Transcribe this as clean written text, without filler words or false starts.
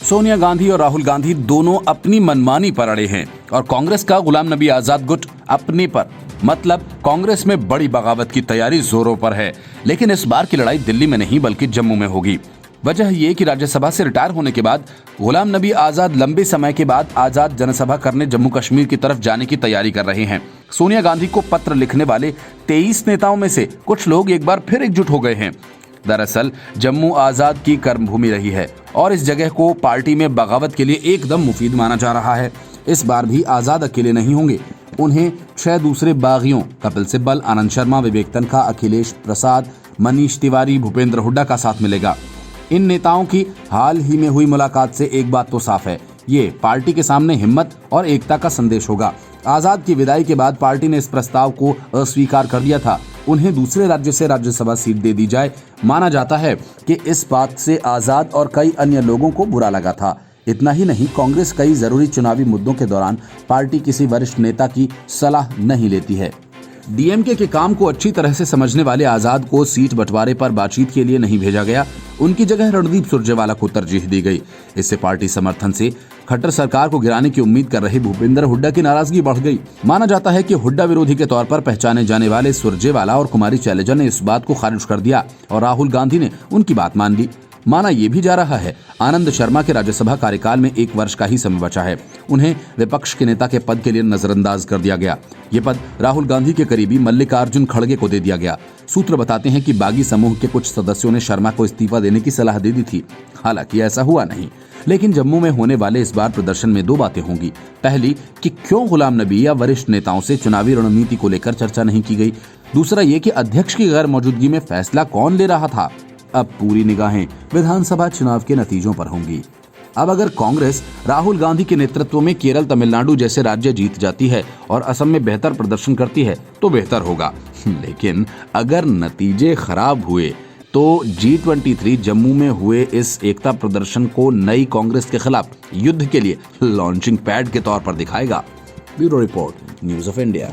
सोनिया गांधी और राहुल गांधी दोनों अपनी मनमानी पर अड़े हैं और कांग्रेस का गुलाम नबी आजाद गुट अपने पर, मतलब कांग्रेस में बड़ी बगावत की तैयारी जोरों पर है। लेकिन इस बार की लड़ाई दिल्ली में नहीं बल्कि जम्मू में होगी। वजह ये कि राज्यसभा से रिटायर होने के बाद गुलाम नबी आजाद लंबे समय के बाद आजाद जनसभा करने जम्मू कश्मीर की तरफ जाने की तैयारी कर रहे हैं। सोनिया गांधी को पत्र लिखने वाले 23 नेताओं में से कुछ लोग एक बार फिर एकजुट हो गए हैं। दरअसल जम्मू आजाद की कर्मभूमि रही है और इस जगह को पार्टी में बगावत के लिए एकदम मुफीद माना जा रहा है। इस बार भी आजाद अकेले नहीं होंगे, उन्हें 6 दूसरे बागियों कपिल सिब्बल, आनंद शर्मा, विवेक तन्खा, अखिलेश प्रसाद, मनीष तिवारी, भूपेंद्र हुड्डा का साथ मिलेगा। इन नेताओं की हाल ही में हुई मुलाकात से एक बात तो साफ है, ये पार्टी के सामने हिम्मत और एकता का संदेश होगा। आजाद की विदाई के बाद पार्टी ने इस प्रस्ताव को अस्वीकार कर दिया था, उन्हें दूसरे राज्य से राज्यसभा सीट दे दी जाए। माना जाता है कि इस बात से आजाद और कई अन्य लोगों को बुरा लगा था। इतना ही नहीं, कांग्रेस कई जरूरी चुनावी मुद्दों के दौरान पार्टी किसी वरिष्ठ नेता की सलाह नहीं लेती है। डीएमके के काम को अच्छी तरह से समझने वाले आजाद को सीट बंटवारे पर बातचीत के लिए नहीं भेजा गया, उनकी जगह रणदीप सुरजेवाला को तरजीह दी गई। इससे पार्टी समर्थन से खट्टर सरकार को गिराने की उम्मीद कर रहे भूपेंद्र हुड्डा की नाराजगी बढ़ गई। माना जाता है कि हुड्डा विरोधी के तौर पर पहचाने जाने वाले सुरजेवाला और कुमारी शैलजा ने इस बात को खारिज कर दिया और राहुल गांधी ने उनकी बात मान ली। माना यह भी जा रहा है आनंद शर्मा के राज्यसभा कार्यकाल में 1 वर्ष का ही समय बचा है, उन्हें विपक्ष के नेता के पद के लिए नजरअंदाज कर दिया गया। ये पद राहुल गांधी के करीबी मल्लिकार्जुन खड़गे को दे दिया गया। सूत्र बताते हैं कि बागी समूह के कुछ सदस्यों ने शर्मा को इस्तीफा देने की सलाह दे दी थी। हालांकि ऐसा हुआ नहीं। लेकिन जम्मू में होने वाले इस बार प्रदर्शन में 2 बातें होंगी। पहली कि क्यों गुलाम नबी या वरिष्ठ नेताओं से चुनावी रणनीति को लेकर चर्चा नहीं की गई। दूसरा ये कि अध्यक्ष की गैर मौजूदगी में फैसला कौन ले रहा था। अब पूरी निगाहें विधानसभा चुनाव के नतीजों पर होंगी। अब अगर कांग्रेस राहुल गांधी के नेतृत्व में केरल, तमिलनाडु जैसे राज्य जीत जाती है और असम में बेहतर प्रदर्शन करती है तो बेहतर होगा। लेकिन अगर नतीजे खराब हुए तो G23 जम्मू में हुए इस एकता प्रदर्शन को नई कांग्रेस के खिलाफ युद्ध के लिए लॉन्चिंग पैड के तौर पर दिखाएगा। Bureau report, news of India.